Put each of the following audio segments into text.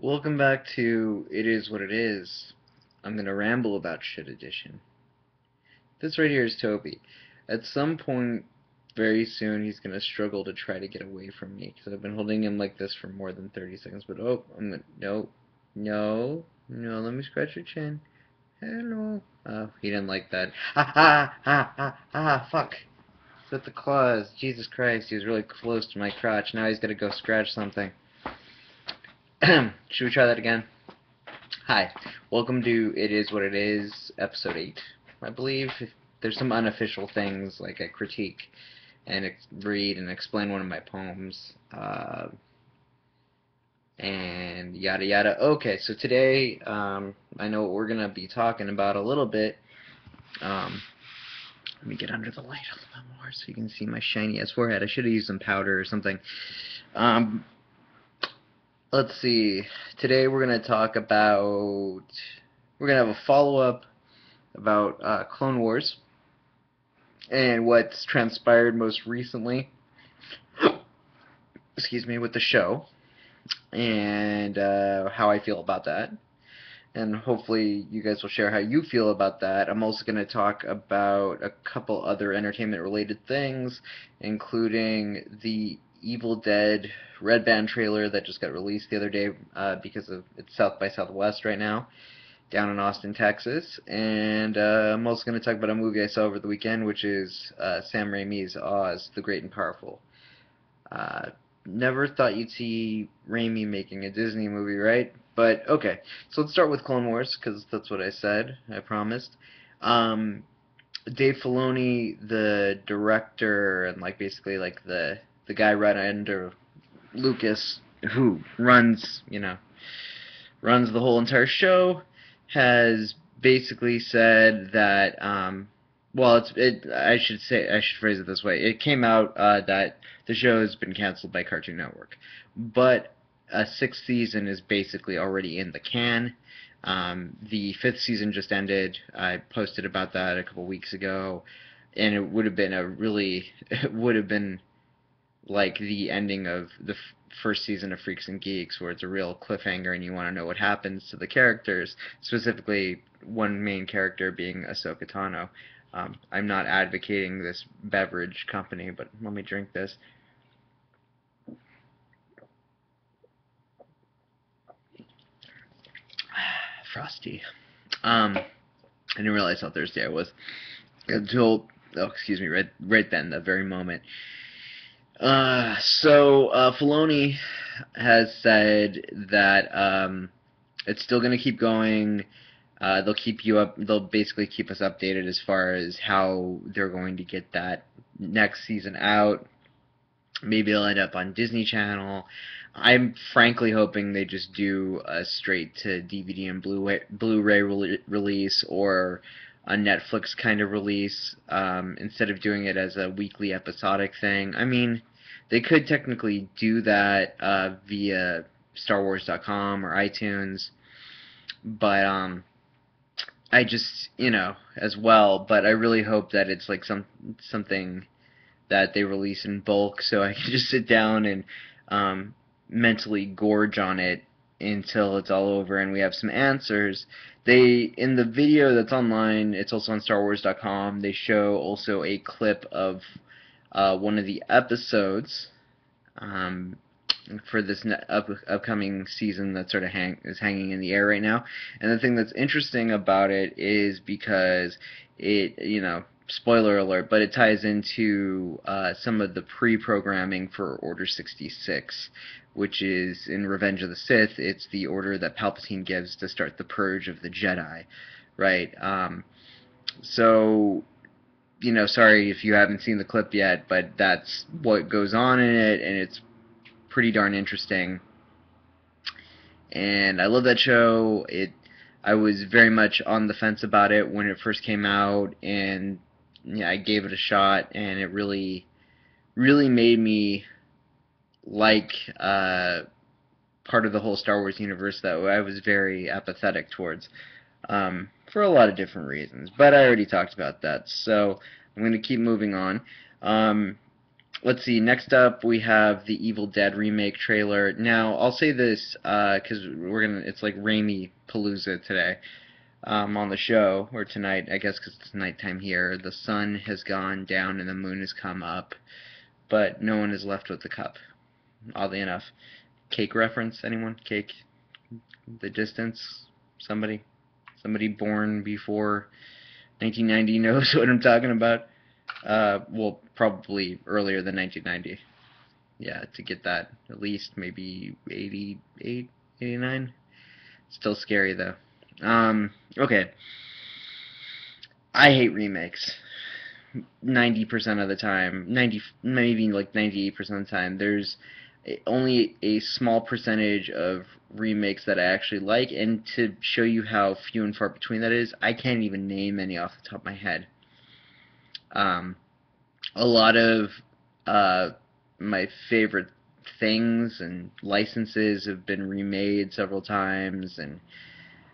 Welcome back to It Is What It Is. I'm gonna ramble about shit edition. This right here is Toby. At some point, very soon, he's gonna struggle to try to get away from me because I've been holding him like this for more than 30 seconds. But oh, no, no, no. Let me scratch your chin. Hello. Oh, he didn't like that. Ha ha ha ha ha! Fuck. With the claws. Jesus Christ, he was really close to my crotch. Now he's gotta go scratch something. Should we try that again? Hi, welcome to It Is What It Is, Episode 8, I believe. There's some unofficial things, like I critique and read and explain one of my poems, and yada yada. Okay, so today, I know what we're going to be talking about a little bit. Let me get under the light a little bit more so you can see my shiny ass forehead. I should have used some powder or something. Let's see. Today we're going to talk about... We're going to have a follow-up about Clone Wars and what's transpired most recently, excuse me, with the show, and how I feel about that. And hopefully you guys will share how you feel about that. I'm also going to talk about a couple other entertainment-related things, including the Evil Dead Red Band trailer that just got released the other day because of it's South by Southwest right now, down in Austin, Texas. And I'm also going to talk about a movie I saw over the weekend, which is Sam Raimi's Oz, the Great and Powerful. Never thought you'd see Raimi making a Disney movie, right? But okay, so let's start with Clone Wars, because that's what I said, I promised. Dave Filoni, the director, and like basically like the guy right under Lucas, who runs the whole entire show, has basically said that, well, I should phrase it this way. It came out that the show has been canceled by Cartoon Network, but a sixth season is basically already in the can. The fifth season just ended. I posted about that a couple weeks ago, and it would have been it would have been like the ending of the first season of Freaks and Geeks, where it's a real cliffhanger and you want to know what happens to the characters, specifically one main character being Ahsoka Tano. I'm not advocating this beverage company, but let me drink this. Frosty. I didn't realize how thirsty I was until, oh, excuse me, right then, that very moment. Filoni has said that it's still going to keep going. They'll keep you up. They'll basically keep us updated as far as how they're going to get that next season out. Maybe it'll end up on Disney Channel. I'm frankly hoping they just do a straight to DVD and Blu-ray release, or a Netflix kind of release, instead of doing it as a weekly episodic thing. I mean, they could technically do that via StarWars.com or iTunes, but I just, as well. But I really hope that it's like something that they release in bulk, so I can just sit down and mentally gorge on it until it's all over and we have some answers. In the video that's online, it's also on StarWars.com, they show also a clip of one of the episodes for this upcoming season that sort of is hanging in the air right now. And the thing that's interesting about it is because it, spoiler alert, but it ties into some of the pre-programming for Order 66, which is in Revenge of the Sith. It's the order that Palpatine gives to start the purge of the Jedi, right? So, sorry if you haven't seen the clip yet, but that's what goes on in it, and it's pretty darn interesting. And I love that show. I was very much on the fence about it when it first came out, and I gave it a shot, and it really, really made me like part of the whole Star Wars universe that I was very apathetic towards, for a lot of different reasons. But I already talked about that, so I'm going to keep moving on. let's see. Next up, we have the Evil Dead remake trailer. Now, I'll say this because it's like Raimi Palooza today on the show, or tonight, I guess, because it's nighttime here. The sun has gone down and the moon has come up, but no one is left with the cup. Oddly enough. Cake reference? Anyone? Cake? The Distance? Somebody? Somebody born before 1990 knows what I'm talking about. Well, probably earlier than 1990. Yeah, to get that. At least maybe 88, 89. Still scary, though. Okay. I hate remakes. 90% of the time, 90, maybe like 98% of the time, there's only a small percentage of remakes that I actually like, and to show you how few and far between that is, I can't even name any off the top of my head. Um, a lot of uh, my favorite things and licenses have been remade several times, and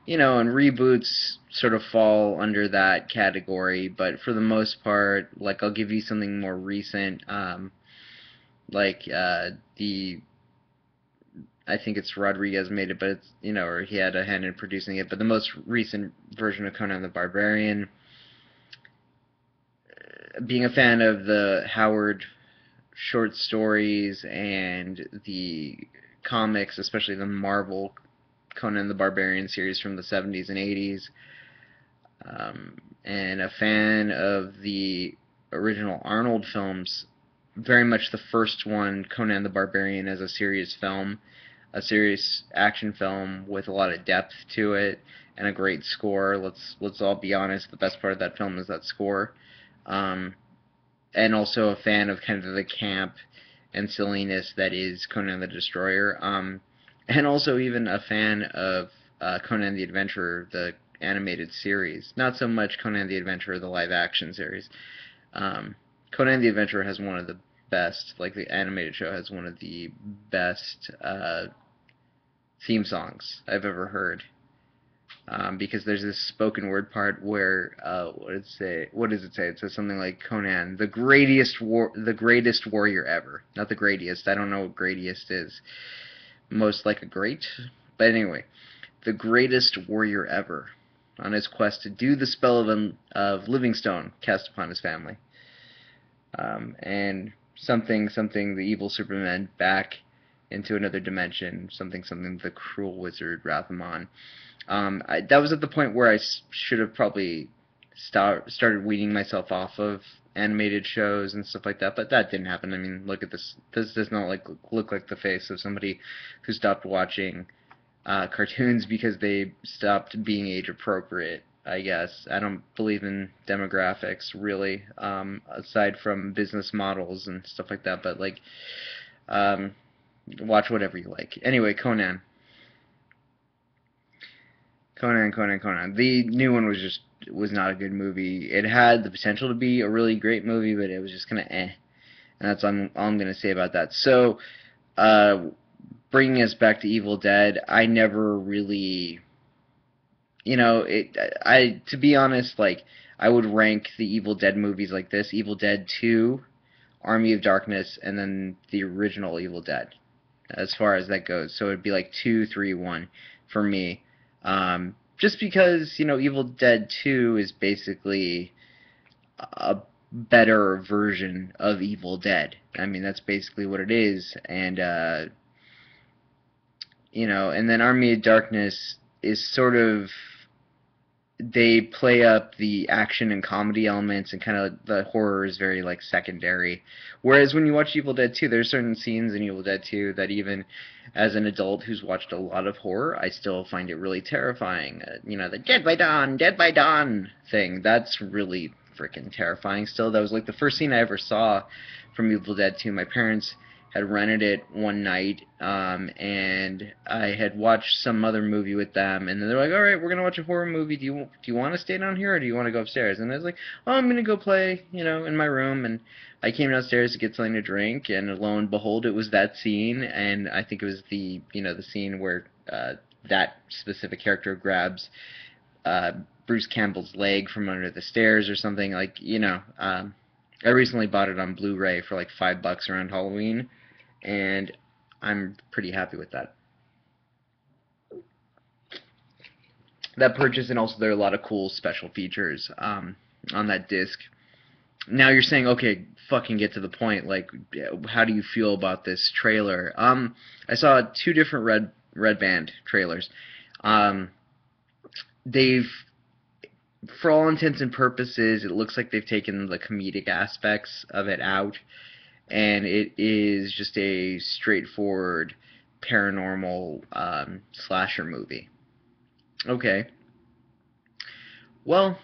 and reboots sort of fall under that category, but for the most part, like I'll give you something more recent, like the I think it's Rodriguez made it, but it's or he had a hand in producing it. But the most recent version of Conan the Barbarian, being a fan of the Howard short stories and the comics, especially the Marvel Conan the Barbarian series from the 70s and 80s, and a fan of the original Arnold films, very much the first one, Conan the Barbarian, as a serious film, a serious action film with a lot of depth to it and a great score. Let's all be honest, the best part of that film is that score. Um, and also a fan of kind of the camp and silliness that is Conan the Destroyer. And also even a fan of Conan the Adventurer, the animated series. Not so much Conan the Adventurer, the live action series. Conan the Adventurer has one of the best, like the animated show has one of the best theme songs I've ever heard. Because there's this spoken word part where what does it say? What does it say? It says something like Conan, the greatest warrior ever. Not the greatest. I don't know what greatest is. Most like a great, but anyway, the greatest warrior ever, on his quest to do the spell of Livingstone cast upon his family, and something the evil Superman back into another dimension, something the cruel wizard Rathamon. That was at the point where I should have probably started weaning myself off of animated shows and stuff like that, but that didn't happen. I mean, look at this. This does not look like the face of somebody who stopped watching cartoons because they stopped being age appropriate. I guess I don't believe in demographics really, aside from business models and stuff like that. But like, um, watch whatever you like. Anyway, Conan. Conan. The new one was not a good movie. It had the potential to be a really great movie, but it was just kind of eh. And that's all I'm going to say about that. So, bringing us back to Evil Dead, I never really, to be honest, like, I would rank the Evil Dead movies like this: Evil Dead 2, Army of Darkness, and then the original Evil Dead, as far as that goes. So it'd be like 2, 3, 1 for me. Just because, Evil Dead 2 is basically a better version of Evil Dead. I mean, that's basically what it is. And, and then Army of Darkness is sort of, they play up the action and comedy elements, and kind of the horror is very like secondary. Whereas when you watch Evil Dead 2, there's certain scenes in Evil Dead 2 that even as an adult who's watched a lot of horror, I still find it really terrifying. The Dead by Dawn thing, that's really freaking terrifying still. That was like the first scene I ever saw from Evil Dead 2. My parents had rented it one night, and I had watched some other movie with them, and then they're like, all right, we're going to watch a horror movie. Do you want to stay down here, or do you want to go upstairs? And I was like, oh, I'm going to go play, in my room. And I came downstairs to get something to drink, and lo and behold, it was that scene, and I think it was the scene where that specific character grabs Bruce Campbell's leg from under the stairs or something, like, I recently bought it on Blu-ray for like $5 around Halloween, and I'm pretty happy with that. That purchase, and also there are a lot of cool special features on that disc. Now you're saying, okay, fucking get to the point. Like, how do you feel about this trailer? I saw two different Red Band trailers. Um, they've, for all intents and purposes, it looks like they've taken the comedic aspects of it out, and it is just a straightforward paranormal slasher movie. Okay. Well,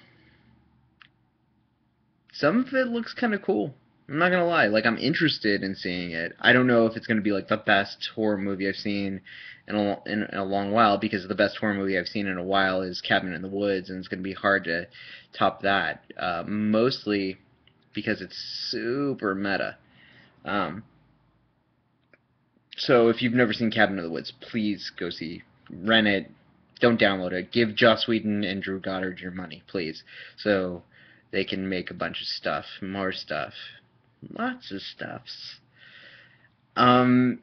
some of it looks kind of cool. I'm not gonna lie. Like, I'm interested in seeing it. I don't know if it's gonna be like the best horror movie I've seen in a long while, because the best horror movie I've seen in a while is Cabin in the Woods, and it's gonna be hard to top that. Mostly because it's super meta. Um, so if you've never seen Cabin in the Woods, please go see, rent it, don't download it. Give Joss Whedon and Drew Goddard your money, please, so they can make a bunch of stuff, more stuff, lots of stuffs. Um,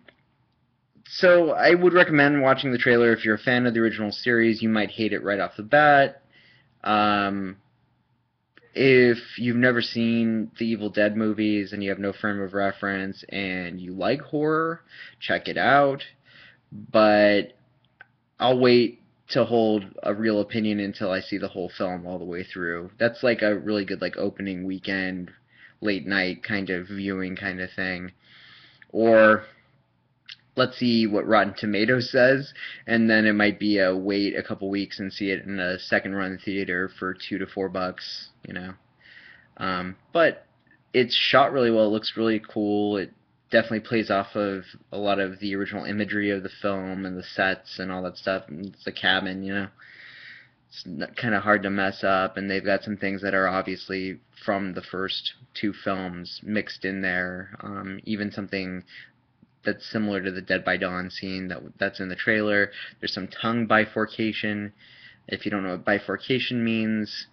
so I would recommend watching the trailer if you're a fan of the original series. You might hate it right off the bat. Um, if you've never seen the Evil Dead movies and you have no frame of reference and you like horror, check it out. But I'll wait to hold a real opinion until I see the whole film all the way through. That's like a really good like opening weekend, late night kind of viewing kind of thing. Or let's see what Rotten Tomatoes says, and then it might be a wait a couple weeks and see it in a second run theater for $2 to $4, you know. But it's shot really well. It looks really cool. It definitely plays off of a lot of the original imagery of the film and the sets and all that stuff. And it's a cabin, you know. It's kind of hard to mess up, and they've got some things that are obviously from the first two films mixed in there. Even something that's similar to the Dead by Dawn scene that's in the trailer. There's some tongue bifurcation. If you don't know what bifurcation means,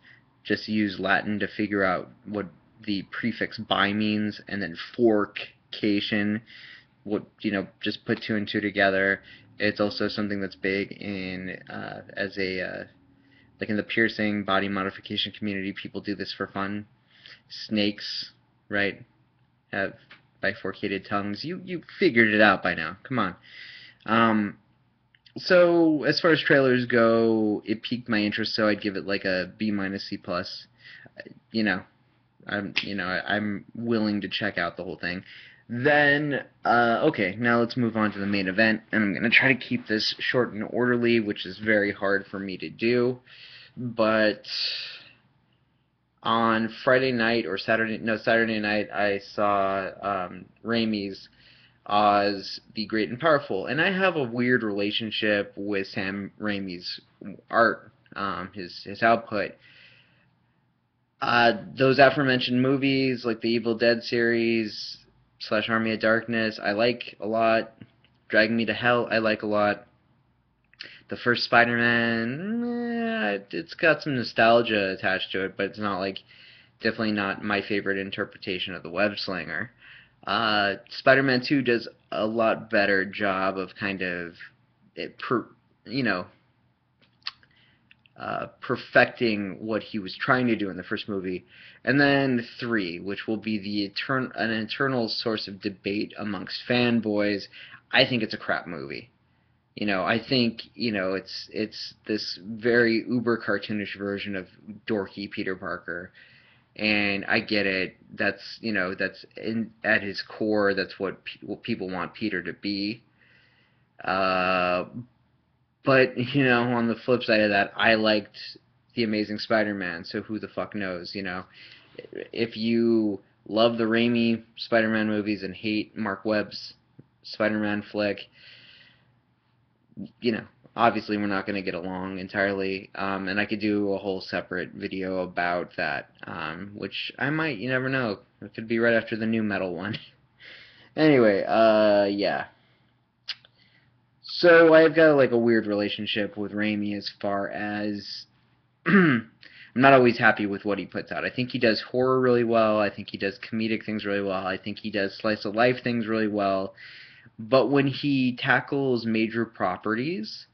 just use Latin to figure out what the prefix bi means, and then forcation, what, you know, just put two and two together. It's also something that's big in as a like in the piercing body modification community. People do this for fun. Snakes, right, have bifurcated tongues. You figured it out by now. Come on. So as far as trailers go, it piqued my interest, so I'd give it like a B minus C plus. You know, I'm willing to check out the whole thing. Then okay, now let's move on to the main event, and I'm gonna try to keep this short and orderly, which is very hard for me to do, but on Friday night or Saturday night, I saw Raimi's Oz the Great and Powerful, and I have a weird relationship with Sam Raimi's art, his output. Those aforementioned movies, like the Evil Dead series / Army of Darkness, I like a lot. Dragging Me to Hell, I like a lot. The first Spider-Man, it's got some nostalgia attached to it, but it's not like, definitely not my favorite interpretation of the web slinger. Spider-Man 2 does a lot better job of kind of, you know, perfecting what he was trying to do in the first movie. And then 3, which will be an eternal source of debate amongst fanboys. I think it's a crap movie. You know, I think, you know, it's this very uber cartoonish version of dorky Peter Parker, and I get it. That's, you know, that's at his core. That's what people want Peter to be. But you know, on the flip side of that, I liked the Amazing Spider-Man. So who the fuck knows? You know, if you love the Raimi Spider-Man movies and hate Mark Webb's Spider-Man flick, you know, obviously we're not going to get along entirely, and I could do a whole separate video about that, which I might, you never know, it could be right after the new metal one. Anyway, yeah. So I've got like a weird relationship with Raimi as far as I'm not always happy with what he puts out. I think he does horror really well. I think he does comedic things really well. I think he does slice of life things really well. But when he tackles major properties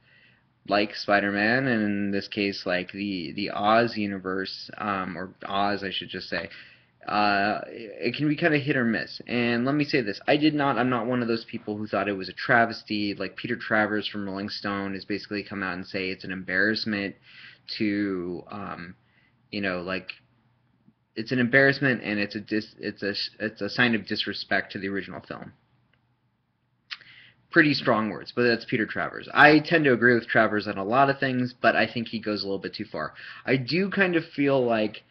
like Spider-Man, and in this case, like the Oz universe, or Oz, I should just say, it can be kind of hit or miss. And let me say this: I'm not one of those people who thought it was a travesty. Like Peter Travers from Rolling Stone has basically come out and say it's an embarrassment to, like it's an embarrassment and it's a sign of disrespect to the original film. Pretty strong words, but that's Peter Travers. I tend to agree with Travers on a lot of things, but I think he goes a little bit too far. I do kind of feel like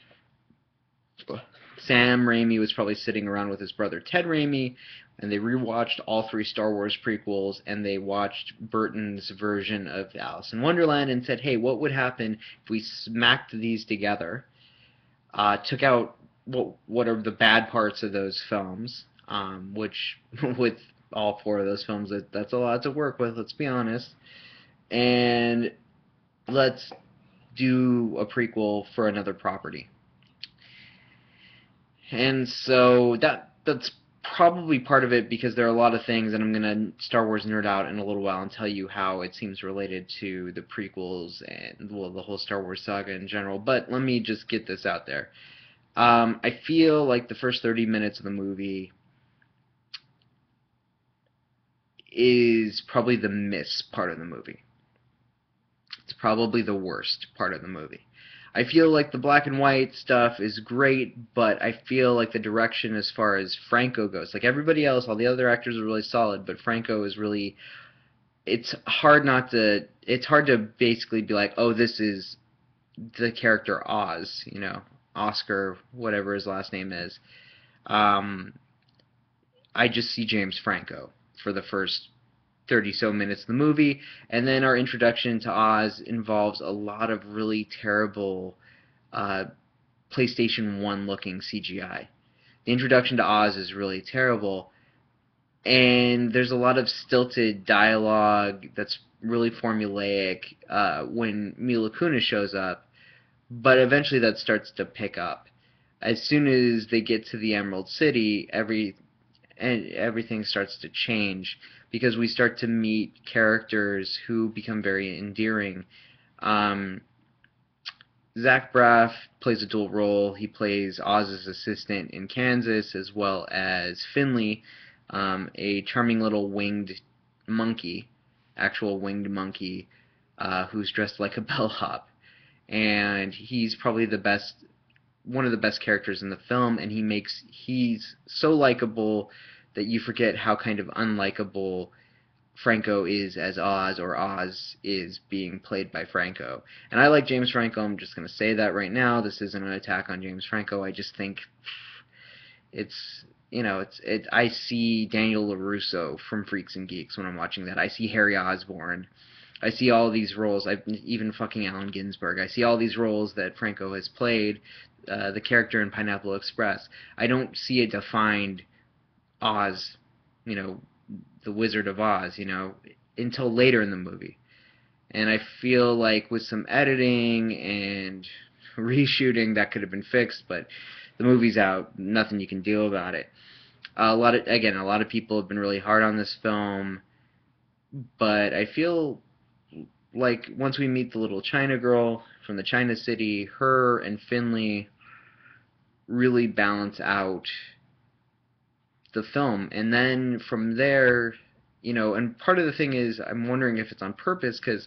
Sam Raimi was probably sitting around with his brother Ted Raimi, and they rewatched all three Star Wars prequels, and they watched Burton's version of Alice in Wonderland and said, hey, what would happen if we smacked these together, took out what are the bad parts of those films, which with all four of those films, that's a lot to work with, let's be honest, and let's do a prequel for another property. And so that's probably part of it, because there are a lot of things, and I'm going to Star Wars nerd out in a little while and tell you how it seems related to the prequels and, well, the whole Star Wars saga in general. But let me just get this out there. I feel like the first 30 minutes of the movie is probably the miss part of the movie. It's probably the worst part of the movie. I feel like the black and white stuff is great, but I feel like the direction as far as Franco goes, like everybody else, all the other actors are really solid, but Franco is really, it's hard to basically be like, oh, this is the character Oz, Oscar, whatever his last name is. I just see James Franco for the first 30 so minutes of the movie, and then our introduction to Oz involves a lot of really terrible PlayStation 1 looking CGI. The introduction to Oz is really terrible, and there's a lot of stilted dialogue that's really formulaic when Mila Kunis shows up, but eventually that starts to pick up. As soon as they get to the Emerald City, everything starts to change, because we start to meet characters who become very endearing. Zach Braff plays a dual role. He plays Oz's assistant in Kansas, as well as Finley, a charming little winged monkey, actual winged monkey, who's dressed like a bellhop. And he's probably one of the best characters in the film, and he's so likable that you forget how kind of unlikable Franco is as Oz, or Oz is being played by Franco. And I like James Franco. I'm just going to say that right now. This isn't an attack on James Franco. I just think I see Daniel LaRusso from Freaks and Geeks when I'm watching that. I see Harry Osborn. I see all these roles. Even fucking Allen Ginsberg. I see all these roles that Franco has played. The character in Pineapple Express. I don't see a defined Oz, the Wizard of Oz, until later in the movie. And I feel like with some editing and reshooting, that could have been fixed, but the movie's out, nothing you can do about it. A lot of people have been really hard on this film, but I feel like once we meet the little China girl from the China City, her and Finley really balance out the film. And then from there, and part of the thing is, I'm wondering if it's on purpose, because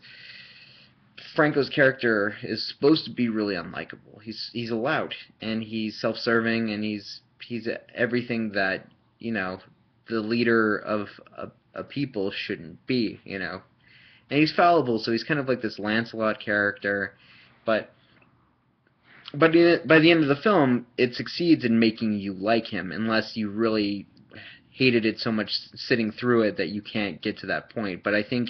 Franco's character is supposed to be really unlikable. He's loud, and he's self-serving, and he's everything that, the leader of a people shouldn't be, And he's fallible, so he's kind of like this Lancelot character, but by the end of the film, it succeeds in making you like him, unless you really hated it so much sitting through it that you can't get to that point. But I think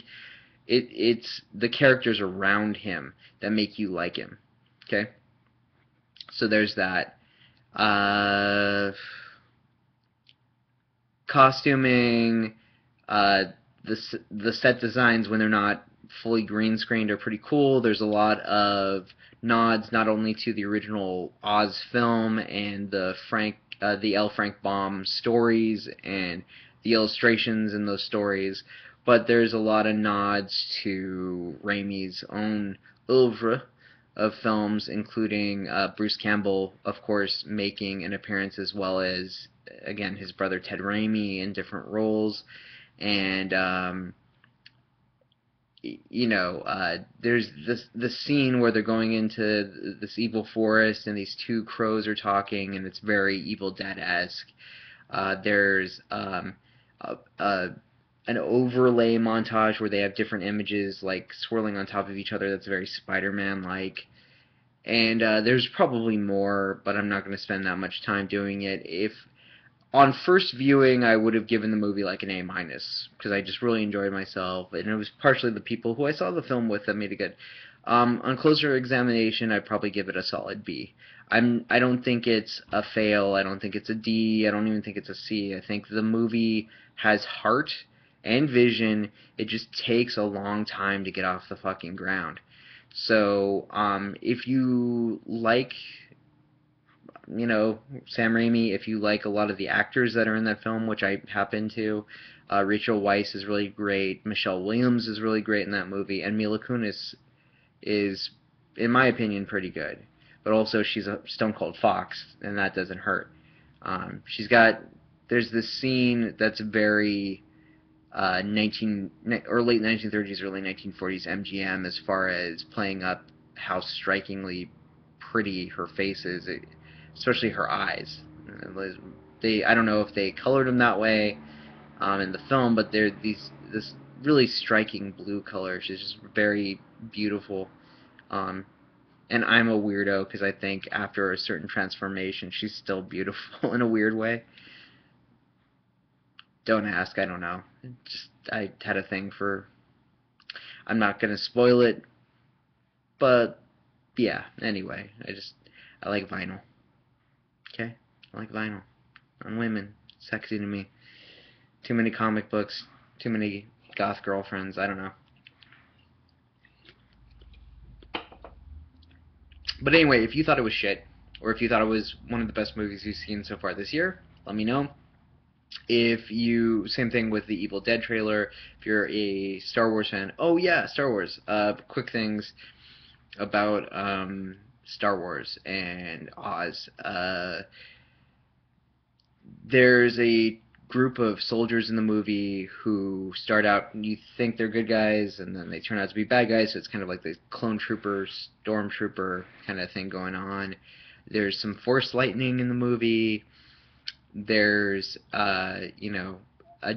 it's the characters around him that make you like him. Okay? So there's that. Costuming, the set designs when they're not fully green screened are pretty cool. There's a lot of nods not only to the original Oz film and the L. Frank Baum stories and the illustrations in those stories, but there's a lot of nods to Raimi's own oeuvre of films, including Bruce Campbell, of course, making an appearance, as well as, again, his brother Ted Raimi in different roles. And there's this scene where they're going into this evil forest, and these two crows are talking, and it's very Evil Dead-esque. There's a, a an overlay montage where they have different images like swirling on top of each other. That's very Spider-Man like. And there's probably more, but I'm not going to spend that much time doing it. If on first viewing, I would have given the movie like an A minus because I just really enjoyed myself, and it was partially the people who I saw the film with that made it good. On closer examination, I'd probably give it a solid B. I don't think it's a fail. I don't think it's a D. I don't even think it's a C. I think the movie has heart and vision. It just takes a long time to get off the fucking ground. So, if you like, Sam Raimi, if you like a lot of the actors that are in that film, which I happen to, Rachel Weisz is really great, Michelle Williams is really great in that movie, and Mila Kunis is, in my opinion, pretty good. But also, she's a Stone Cold Fox, and that doesn't hurt. There's this scene that's very or late 1930s, early 1940s MGM as far as playing up how strikingly pretty her face is, especially her eyes. I don't know if they colored them that way in the film, but they're this really striking blue color. She's just very beautiful. And I'm a weirdo because I think after a certain transformation, she's still beautiful in a weird way. Don't ask, I don't know. I had a thing for. I'm not gonna spoil it, but yeah. Anyway, I like vinyl. Okay, I like vinyl on women. Sexy to me. Too many comic books. Too many goth girlfriends. I don't know. But anyway, if you thought it was shit, or if you thought it was one of the best movies you've seen so far this year, let me know. Same thing with the Evil Dead trailer. If you're a Star Wars fan, oh yeah, Star Wars. Quick things about Star Wars and Oz. There's a group of soldiers in the movie who start out, and you think they're good guys, and then they turn out to be bad guys, so it's kind of like the clone trooper, stormtrooper kind of thing going on. There's some force lightning in the movie. There's, a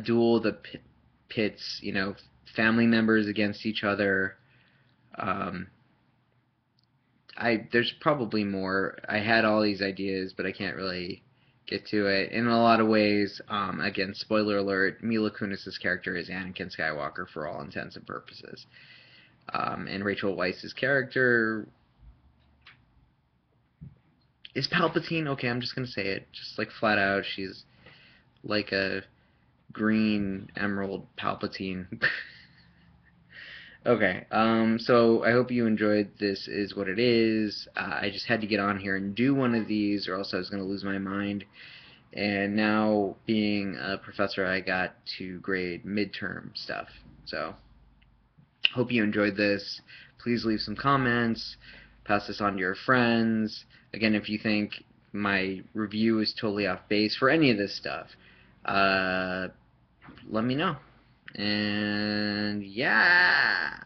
duel that pits, family members against each other. There's probably more. I had all these ideas, but I can't really get to it. In a lot of ways, again, spoiler alert, Mila Kunis' character is Anakin Skywalker for all intents and purposes. And Rachel Weisz's character is Palpatine. Okay, I'm just gonna say it, just like flat out. She's like a green emerald Palpatine. Okay, so I hope you enjoyed This Is What It Is. I just had to get on here and do one of these, or else I was going to lose my mind. And now, being a professor, I got to grade midterm stuff. So, hope you enjoyed this. Please leave some comments. Pass this on to your friends. Again, if you think my review is totally off base for any of this stuff, let me know. And yeah.